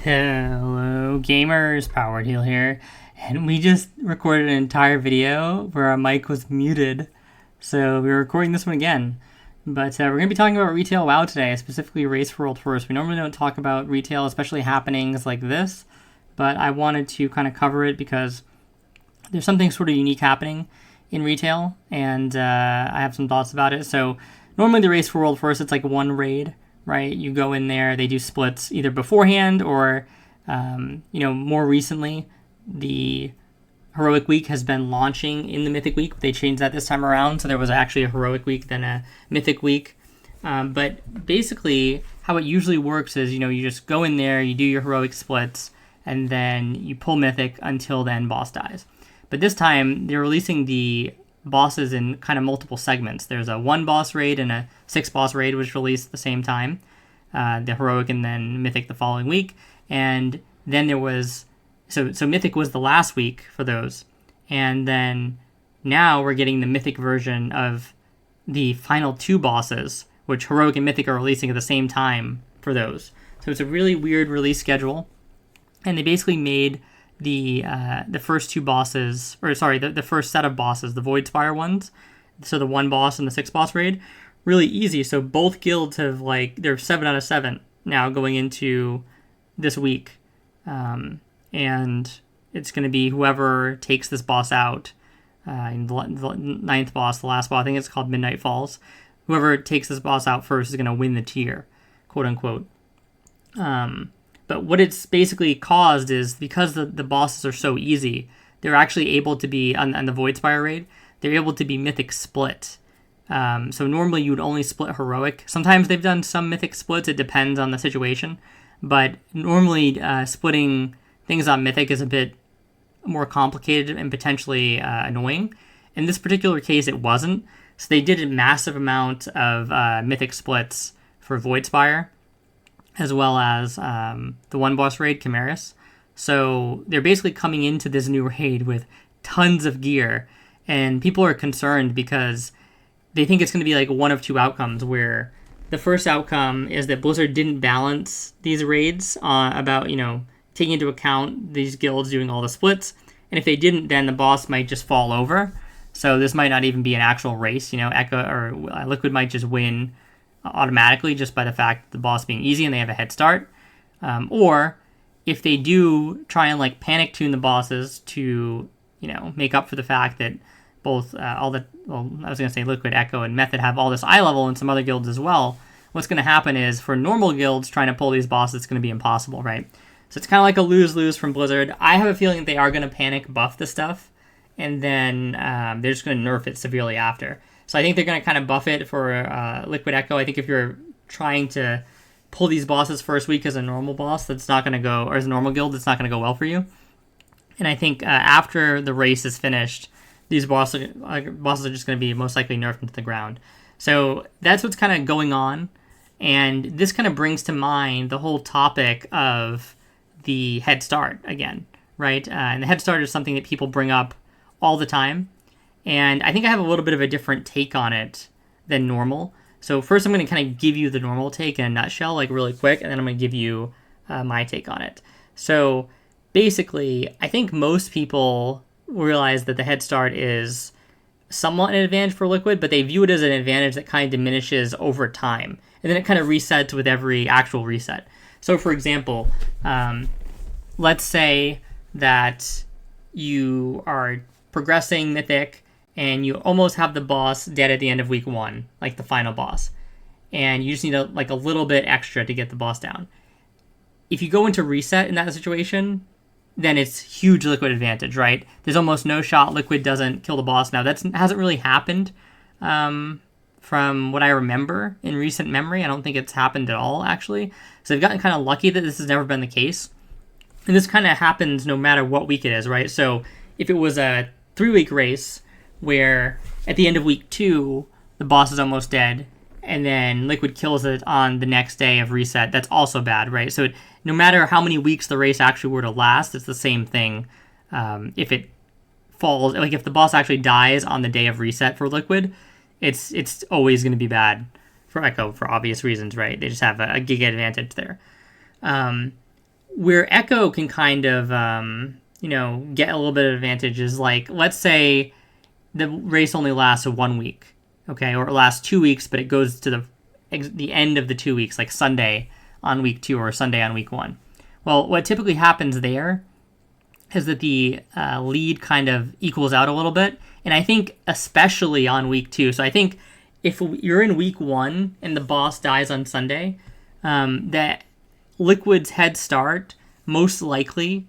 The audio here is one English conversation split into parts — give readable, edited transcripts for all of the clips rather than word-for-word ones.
Hello gamers, Powered Heal here, and we just recorded an entire video where our mic was muted, so we're recording this one again. But we're going to be talking about retail WoW today, specifically Race for World First. We normally don't talk about retail, especially happenings like this, but I wanted to kind of cover it because there's something sort of unique happening in retail, and I have some thoughts about it. So normally the Race for World First, it's like one raid, right? You go in there, they do splits either beforehand or, more recently, the Heroic Week has been launching in the Mythic Week. They changed that this time around, so there was actually a Heroic Week, then a Mythic Week. But basically, how it usually works is, you just go in there, you do your Heroic splits, and then you pull Mythic until the end boss dies. But this time, they're releasing the bosses in kind of multiple segments. There's a 1 boss raid and a 6 boss raid, which released at the same time. The Heroic and then Mythic the following week. And then there was... So Mythic was the last week for those. And then now we're getting the Mythic version of the final 2 bosses, which Heroic and Mythic are releasing at the same time for those. So it's a really weird release schedule. And they basically made the first 2 bosses, the first set of bosses, the Voidspire ones, so the 1 boss and the 6 boss raid, really easy. So both guilds have, they're 7 out of 7 now going into this week. And it's going to be whoever takes this boss out, in the 9th boss, the last boss, I think it's called Midnight Falls. Whoever takes this boss out first is going to win the tier, quote unquote. But what it's basically caused is because the bosses are so easy, they're actually able to be, on the Voidspire raid, they're able to be Mythic split. So normally you would only split Heroic. Sometimes they've done some Mythic splits, it depends on the situation. But normally splitting things on Mythic is a bit more complicated and potentially annoying. In this particular case, it wasn't. So they did a massive amount of Mythic splits for Voidspire, as well as the 1 boss raid, Chimeras. So they're basically coming into this new raid with tons of gear, and people are concerned because they think it's going to be like one of 2 outcomes, where the first outcome is that Blizzard didn't balance these raids about, taking into account these guilds doing all the splits, and if they didn't, then the boss might just fall over. So this might not even be an actual race, Echo or Liquid might just win automatically just by the fact that the boss being easy and they have a head start. Or if they do try and panic tune the bosses to, make up for the fact that both Liquid, Echo, and Method have all this eye level and some other guilds as well, what's going to happen is for normal guilds trying to pull these bosses, it's going to be impossible, right? So it's kind of like a lose-lose from Blizzard. I have a feeling that they are going to panic buff the stuff, and then they're just going to nerf it severely after. So I think they're going to kind of buff it for Liquid Echo. I think if you're trying to pull these bosses first week as a normal boss, that's not going to go, or as a normal guild, that's not going to go well for you. And I think after the race is finished, these bosses are just going to be most likely nerfed into the ground. So that's what's kind of going on. And this kind of brings to mind the whole topic of the head start again, right? And the head start is something that people bring up all the time. And I think I have a little bit of a different take on it than normal. So first I'm going to kind of give you the normal take in a nutshell, really quick, and then I'm going to give you my take on it. So basically, I think most people realize that the head start is somewhat an advantage for Liquid, but they view it as an advantage that kind of diminishes over time. And then it kind of resets with every actual reset. So for example, let's say that you are progressing Mythic and you almost have the boss dead at the end of week 1, like the final boss. And you just need a little bit extra to get the boss down. If you go into reset in that situation, then it's huge Liquid advantage, right? There's almost no shot Liquid doesn't kill the boss. Now, that hasn't really happened from what I remember in recent memory. I don't think it's happened at all, actually. So they've gotten kind of lucky that this has never been the case. And this kind of happens no matter what week it is, right? So if it was a 3-week race where at the end of week 2, the boss is almost dead, and then Liquid kills it on the next day of reset, that's also bad, right? So no matter how many weeks the race actually were to last, it's the same thing. If it falls, if the boss actually dies on the day of reset for Liquid, it's always going to be bad for Echo for obvious reasons, right? They just have a giga advantage there. Where Echo can kind of, get a little bit of advantage is like, let's say the race only lasts 1 week, okay, or it lasts 2 weeks, but it goes to the end of the 2 weeks, like Sunday on week 2 or Sunday on week 1. Well, what typically happens there is that the lead kind of equals out a little bit, and I think especially on week 2. So I think if you're in week 1 and the boss dies on Sunday, that Liquid's head start most likely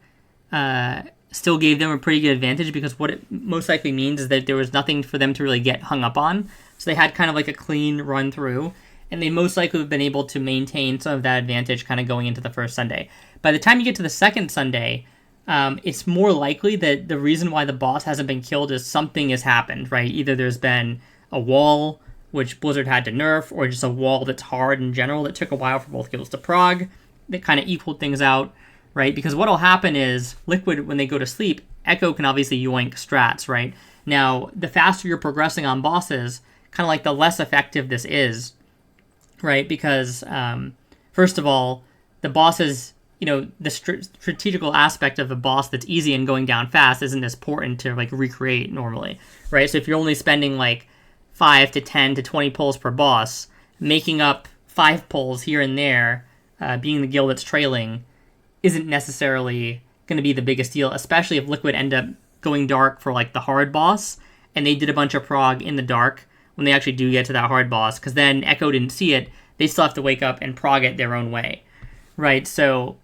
still gave them a pretty good advantage, because what it most likely means is that there was nothing for them to really get hung up on. So they had kind of like a clean run through, and they most likely have been able to maintain some of that advantage kind of going into the first Sunday. By the time you get to the second Sunday, it's more likely that the reason why the boss hasn't been killed is something has happened, right? Either there's been a wall, which Blizzard had to nerf, or just a wall that's hard in general that took a while for both guilds to prog, that kind of equaled things out, right? Because what'll happen is Liquid, when they go to sleep, Echo can obviously yoink strats, right? Now, the faster you're progressing on bosses, kind of like the less effective this is, right? Because, first of all, the bosses, the strategical aspect of a boss that's easy and going down fast isn't as important to, like, recreate normally, right? So if you're only spending, like, 5 to 10 to 20 pulls per boss, making up 5 pulls here and there, being the guild that's trailing, isn't necessarily going to be the biggest deal, especially if Liquid end up going dark for, like, the hard boss, and they did a bunch of prog in the dark when they actually do get to that hard boss, because then Echo didn't see it. They still have to wake up and prog it their own way, right? So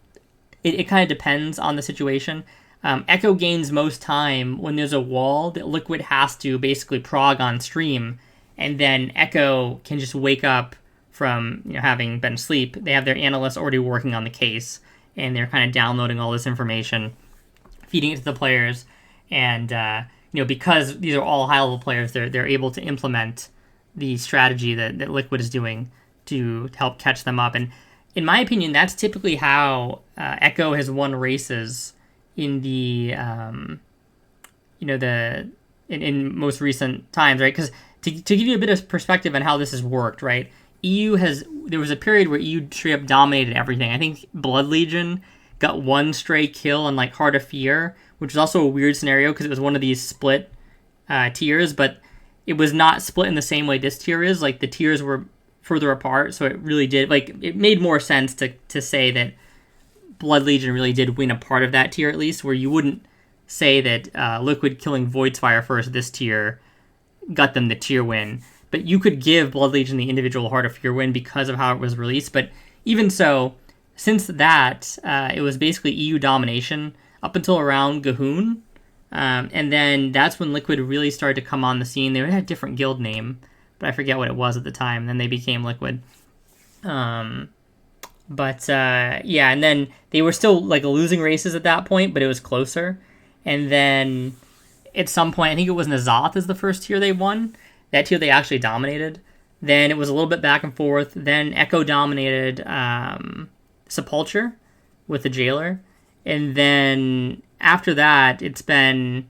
it kind of depends on the situation. Echo gains most time when there's a wall that Liquid has to basically prog on stream, and then Echo can just wake up from having been asleep. They have their analysts already working on the case, and they're kind of downloading all this information, feeding it to the players, and because these are all high-level players, they're able to implement the strategy that Liquid is doing to help catch them up. And in my opinion, that's typically how Echo has won races in the in most recent times, right? Because to give you a bit of perspective on how this has worked, right? There was a period where EU straight up dominated everything. I think Blood Legion got one stray kill on like Heart of Fear, which was also a weird scenario because it was one of these split tiers, but it was not split in the same way this tier is. Like the tiers were further apart, so it really did, like, it made more sense to say that Blood Legion really did win a part of that tier, at least, where you wouldn't say that Liquid killing Voidspire first this tier got them the tier win. But you could give Blood Legion the individual Heart of Fear win because of how it was released. But even so, since that, it was basically EU domination up until around Gahoon. And then that's when Liquid really started to come on the scene. They had a different guild name, but I forget what it was at the time. Then they became Liquid. And then they were still like losing races at that point, but it was closer. And then at some point, I think it was N'Zoth is the first tier they won. That tier they actually dominated. Then it was a little bit back and forth. Then Echo dominated Sepulture with the Jailer. And then after that, it's been,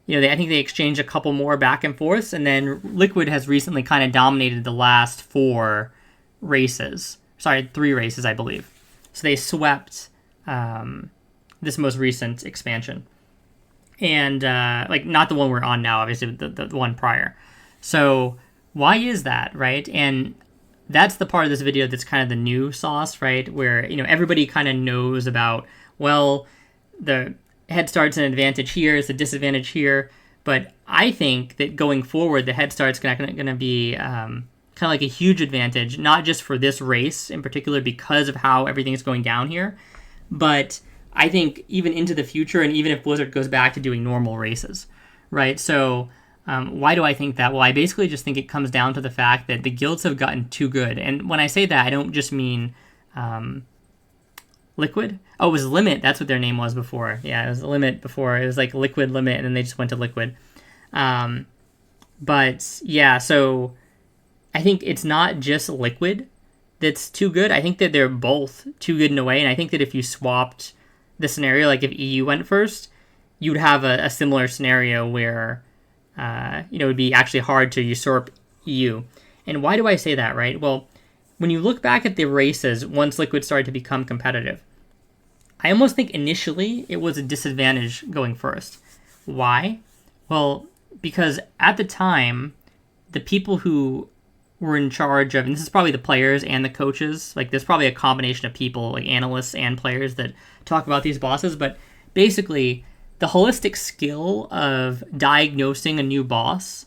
I think they exchanged a couple more back and forths. And then Liquid has recently kind of dominated the last 4 races. Sorry, 3 races, I believe. So they swept this most recent expansion. And, not the one we're on now, obviously, the one prior. So why is that, right? And that's the part of this video that's kind of the new sauce, right? Where, everybody kind of knows about, well, the head start's an advantage here, it's a disadvantage here. But I think that going forward, the head start's going to be kind of like a huge advantage, not just for this race in particular because of how everything's going down here, but I think even into the future, and even if Blizzard goes back to doing normal races, right? So why do I think that? Well, I basically just think it comes down to the fact that the guilds have gotten too good. And when I say that, I don't just mean Liquid. Oh, it was Limit. That's what their name was before. Yeah, it was Limit before. It was like Liquid, Limit, and then they just went to Liquid. But yeah, so I think it's not just Liquid that's too good. I think that they're both too good in a way. And I think that if you swapped the scenario, like if EU went first, you'd have a similar scenario where it would be actually hard to usurp EU. And why do I say that, right? Well, when you look back at the races once Liquid started to become competitive, I almost think initially it was a disadvantage going first. Why? Well, because at the time, the people who were in charge of, and this is probably the players and the coaches, like there's probably a combination of people, like analysts and players that talk about these bosses, but basically the holistic skill of diagnosing a new boss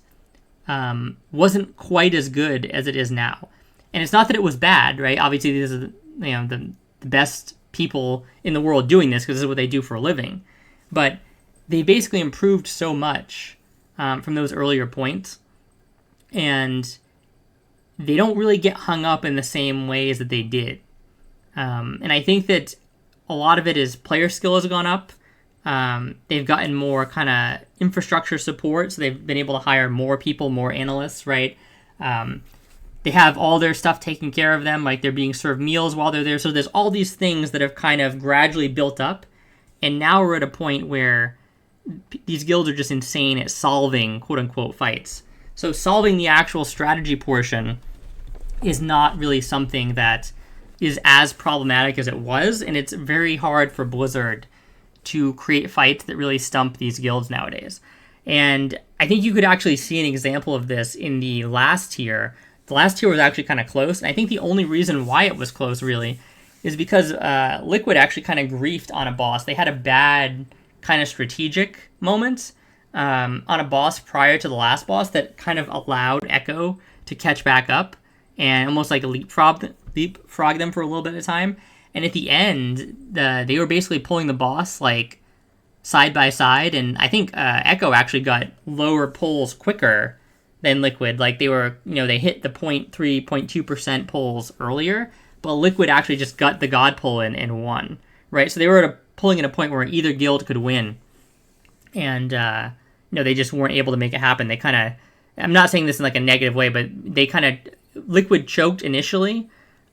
wasn't quite as good as it is now. And it's not that it was bad, right? Obviously, these are the best people in the world doing this because this is what they do for a living. But they basically improved so much from those earlier points, and they don't really get hung up in the same ways that they did. And I think that a lot of it is player skill has gone up. They've gotten more kind of infrastructure support, so they've been able to hire more people, more analysts, right? They have all their stuff taken care of them, like they're being served meals while they're there. So there's all these things that have kind of gradually built up, and now we're at a point where these guilds are just insane at solving quote-unquote fights. So solving the actual strategy portion is not really something that is as problematic as it was, and it's very hard for Blizzard to create fights that really stump these guilds nowadays. And I think you could actually see an example of this in the last tier. The last tier was actually kind of close, and I think the only reason why it was close, really, is because Liquid actually kind of griefed on a boss. They had a bad kind of strategic moment on a boss prior to the last boss that kind of allowed Echo to catch back up and almost like leapfrog them for a little bit of time. And at the end, they were basically pulling the boss like side by side, and I think Echo actually got lower pulls quicker than Liquid. Like they were, they hit the 0.3, 0.2% pulls earlier, but Liquid actually just got the God pull and won, right? So they were pulling at a point where either guild could win, and they just weren't able to make it happen. They kind of, I'm not saying this in like a negative way, but they kind of, Liquid choked initially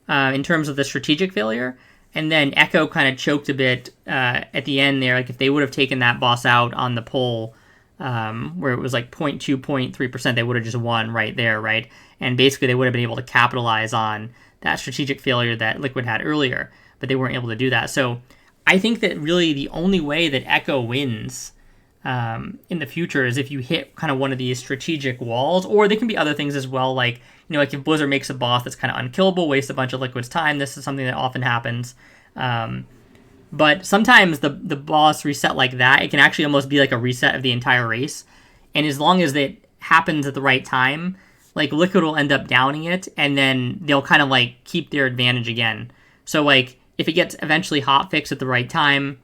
in terms of the strategic failure, and then Echo kind of choked a bit at the end there. Like if they would have taken that boss out on the pull, where it was like 0.2, 0.3%, they would have just won right there, right? And basically they would have been able to capitalize on that strategic failure that Liquid had earlier, but they weren't able to do that. So I think that really the only way that Echo wins in the future is if you hit kind of one of these strategic walls, or there can be other things as well, like, like if Blizzard makes a boss that's kind of unkillable, wastes a bunch of Liquid's time. This is something that often happens. But sometimes the boss reset like that, it can actually almost be like a reset of the entire race. And as long as it happens at the right time, like Liquid will end up downing it, and then they'll kind of like keep their advantage again. So like if it gets eventually hotfixed at the right time,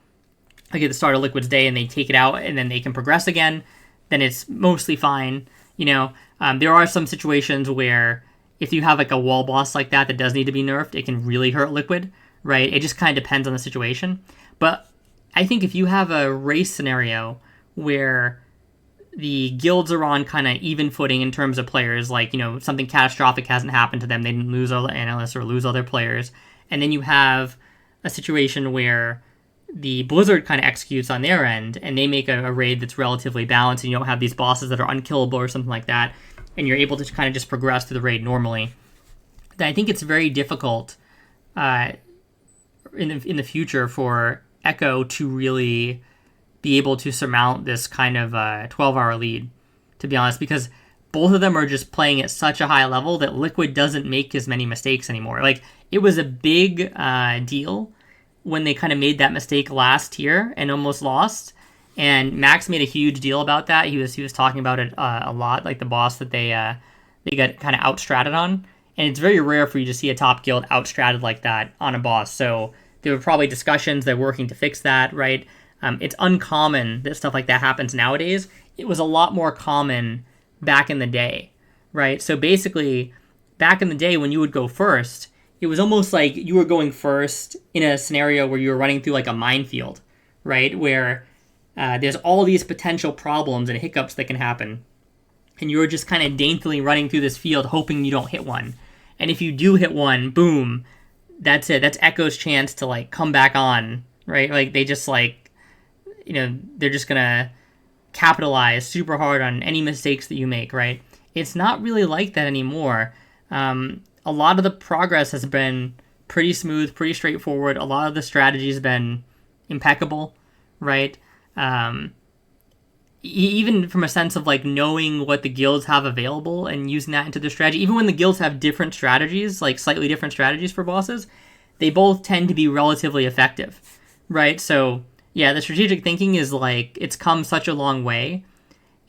like at the start of Liquid's day, and they take it out and then they can progress again, then it's mostly fine. There are some situations where if you have like a wall boss like that does need to be nerfed, it can really hurt Liquid, right? It just kind of depends on the situation. But I think if you have a race scenario where the guilds are on kind of even footing in terms of players, like, something catastrophic hasn't happened to them, they didn't lose all the analysts or lose all their players, and then you have a situation where the Blizzard kind of executes on their end, and they make a raid that's relatively balanced, and you don't have these bosses that are unkillable or something like that, and you're able to kind of just progress through the raid normally, then I think it's very difficult in the future for Echo to really be able to surmount this kind of 12-hour lead, to be honest, because both of them are just playing at such a high level that Liquid doesn't make as many mistakes anymore. Like, it was a big deal when they kind of made that mistake last year and almost lost. And Max made a huge deal about that. He was talking about it a lot, like the boss that they got kind of outstratted on. And it's very rare for you to see a top guild outstratted like that on a boss. So there were probably discussions. They're working to fix that, right? It's uncommon that stuff like that happens nowadays. It was a lot more common back in the day, right? So basically, back in the day when you would go first, it was almost like you were going first in a scenario where you were running through like a minefield, right? Where there's all these potential problems and hiccups that can happen. And you were just kind of daintily running through this field hoping you don't hit one. And if you do hit one, boom, that's it. That's Echo's chance to like come back on, right? Like they just like, they're just going to capitalize super hard on any mistakes that you make, right? It's not really like that anymore. A lot of the progress has been pretty smooth, pretty straightforward. A lot of the strategy has been impeccable, right? Um, Even from a sense of like knowing what the guilds have available and using that into their strategy, even when the guilds have different strategies, like slightly different strategies for bosses, they both tend to be relatively effective, right? So yeah, the strategic thinking is like, it's come such a long way.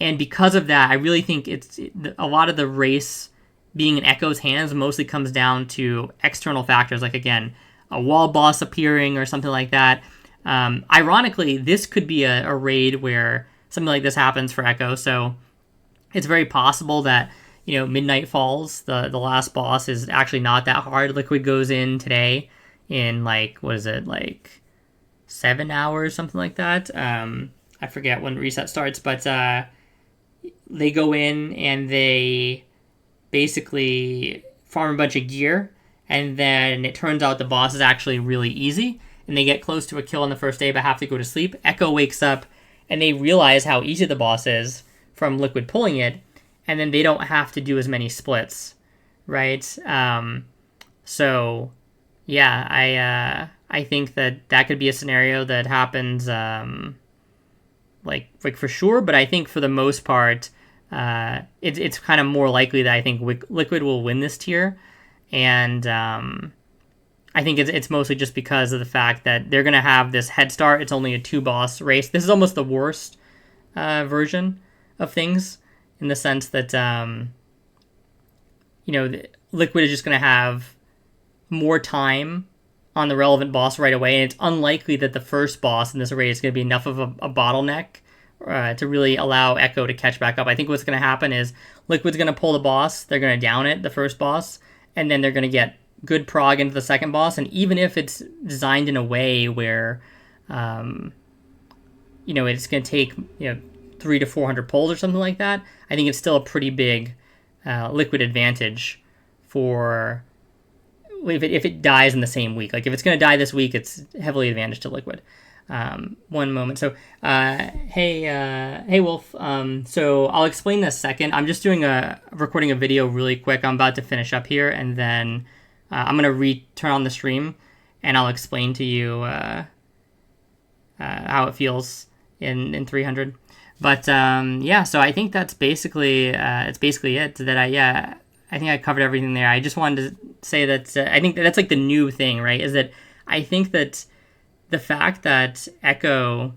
And because of that, I really think it's a lot of the race being in Echo's hands mostly comes down to external factors, like again, a wall boss appearing or something like that. Ironically, this could be a raid where something like this happens for Echo, so it's very possible that, Midnight Falls, the last boss, is actually not that hard. Liquid goes in today in like, what is it, like 7 hours, something like that. I forget when reset starts, but they go in and they basically farm a bunch of gear, and then it turns out the boss is actually really easy, and they get close to a kill on the first day but have to go to sleep. Echo wakes up, and they realize how easy the boss is from Liquid pulling it, and then they don't have to do as many splits, right? So, yeah, I think that could be a scenario that happens, like for sure, but I think for the most part, it's kind of more likely that I think Liquid will win this tier, and I think it's mostly just because of the fact that they're going to have this head start. It's only a 2-boss race. This is almost the worst version of things, in the sense that, Liquid is just going to have more time on the relevant boss right away, and it's unlikely that the first boss in this race is going to be enough of a bottleneck to really allow Echo to catch back up. I think what's going to happen is Liquid's going to pull the boss, they're going to down it, the first boss, and then they're going to get good prog into the second boss. And even if it's designed in a way where, it's going to take 300 to 400 pulls or something like that, I think it's still a pretty big Liquid advantage for if it dies in the same week. Like if it's going to die this week, it's heavily advantaged to Liquid. One moment. So, hey Wolf. So I'll explain this second. I'm just recording a video really quick. I'm about to finish up here, and then I'm gonna turn on the stream, and I'll explain to you how it feels in 300. But yeah. So I think that's basically it's basically it. That I think I covered everything there. I just wanted to say that I think that's like the new thing, right? Is that I think that the fact that the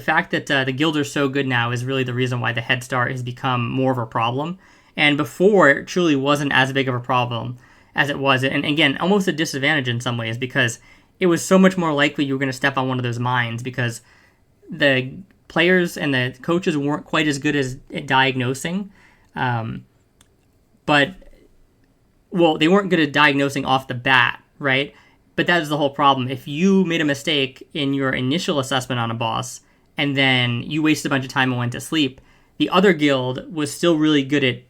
fact that the guilds are so good now is really the reason why the head start has become more of a problem. And before, it truly wasn't as big of a problem as it was. And again, almost a disadvantage in some ways, because it was so much more likely you were going to step on one of those mines, because the players and the coaches weren't quite as good at diagnosing. But they weren't good at diagnosing off the bat, right? But that is the whole problem. If you made a mistake in your initial assessment on a boss, and then you wasted a bunch of time and went to sleep, the other guild was still really good at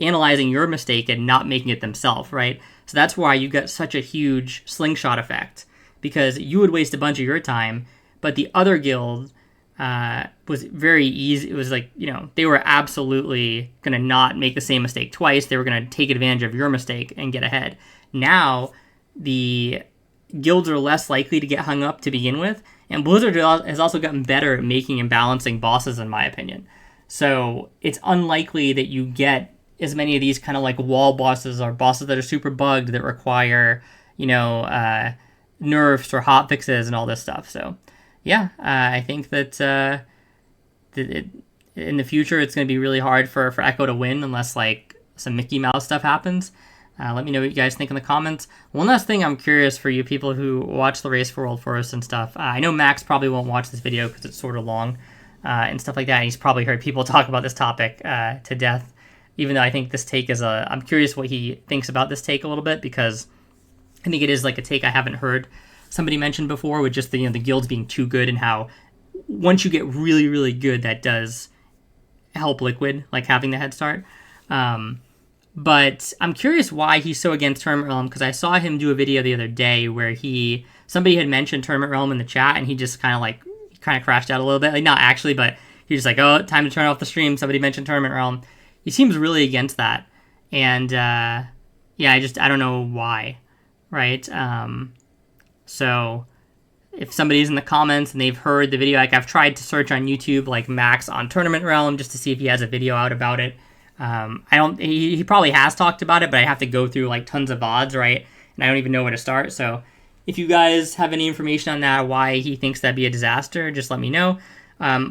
analyzing your mistake and not making it themselves, right? So that's why you got such a huge slingshot effect, because you would waste a bunch of your time, but the other guild was very easy. It was like, they were absolutely going to not make the same mistake twice. They were going to take advantage of your mistake and get ahead. Now, the guilds are less likely to get hung up to begin with, and Blizzard has also gotten better at making and balancing bosses, in my opinion. So it's unlikely that you get as many of these kind of like wall bosses or bosses that are super bugged that require, nerfs or hot fixes and all this stuff. So yeah, I think that in the future it's going to be really hard for Echo to win unless like some Mickey Mouse stuff happens. Let me know what you guys think in the comments. One last thing I'm curious for you people who watch the Race for World First and stuff. I know Max probably won't watch this video because it's sort of long and stuff like that. And he's probably heard people talk about this topic to death, even though I think this take is I'm curious what he thinks about this take a little bit, because I think it is like a take I haven't heard somebody mention before, with just the guilds being too good, and how once you get really, really good, that does help Liquid, like having the head start. But I'm curious why he's so against Tournament Realm, because I saw him do a video the other day where somebody had mentioned Tournament Realm in the chat, and he just kind of crashed out a little bit. Like, not actually, but he was like, oh, time to turn off the stream. Somebody mentioned Tournament Realm. He seems really against that. And, I don't know why, right? So if somebody's in the comments and they've heard the video, like I've tried to search on YouTube like Max on Tournament Realm just to see if he has a video out about it. I don't. He probably has talked about it, but I have to go through like tons of VODs, right? And I don't even know where to start. So if you guys have any information on that, why he thinks that'd be a disaster, just let me know.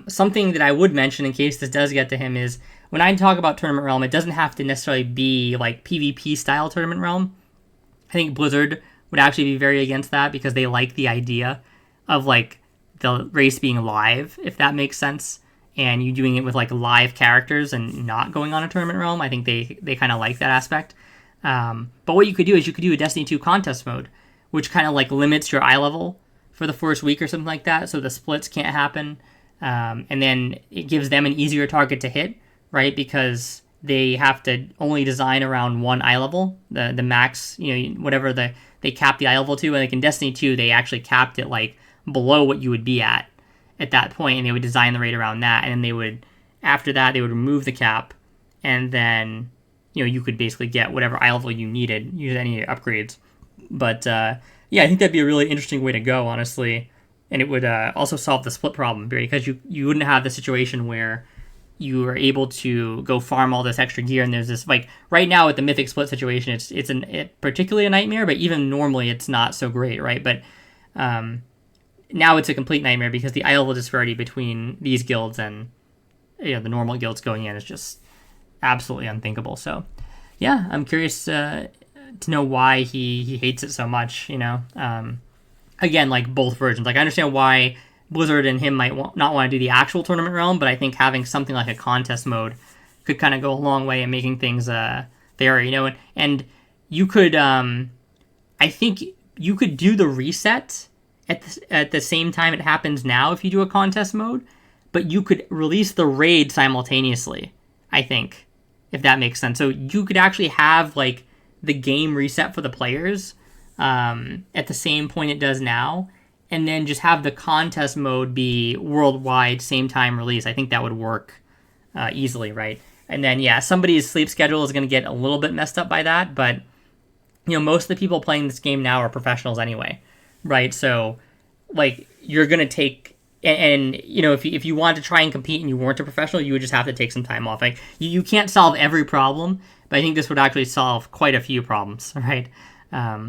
Something that I would mention in case this does get to him is when I talk about Tournament Realm, it doesn't have to necessarily be like PvP style Tournament Realm. I think Blizzard would actually be very against that because they like the idea of like the race being live, if that makes sense, and you doing it with like live characters and not going on a Tournament Realm. I think they kind of like that aspect. But what you could do is you could do a Destiny 2 contest mode, which kind of like limits your eye level for the first week or something like that, so the splits can't happen. And then it gives them an easier target to hit, right? Because they have to only design around one eye level, the max, whatever they cap the eye level to. And like in Destiny 2, they actually capped it like below what you would be at that point, and they would design the raid around that. And then they would, after that, they would remove the cap, and then you could basically get whatever eye level you needed, use any upgrades. But yeah, I think that'd be a really interesting way to go, honestly. And it would also solve the split problem, because you wouldn't have the situation where you are able to go farm all this extra gear, and there's this, like, right now with the Mythic split situation, it's particularly a nightmare, but even normally it's not so great, right? But now it's a complete nightmare because the eye level disparity between these guilds and the normal guilds going in is just absolutely unthinkable. So yeah, I'm curious to know why he hates it so much, again, like both versions. Like I understand why Blizzard and him might not want to do the actual Tournament Realm, but I think having something like a contest mode could kind of go a long way in making things fairer, and you could, I think you could do the reset at the same time it happens now if you do a contest mode, but you could release the raid simultaneously, I think, if that makes sense. So you could actually have like the game reset for the players at the same point it does now, and then just have the contest mode be worldwide same time release. I think that would work easily, right? And then yeah, somebody's sleep schedule is going to get a little bit messed up by that, but most of the people playing this game now are professionals anyway, right? So like you're going to take, and if you want to try and compete and you weren't a professional, you would just have to take some time off. Like you can't solve every problem, but I think this would actually solve quite a few problems, right?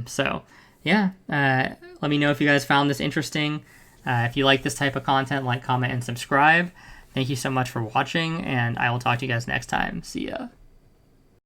So yeah, let me know if you guys found this interesting. If you like this type of content, like, comment, and subscribe. Thank you so much for watching, and I will talk to you guys next time. See ya.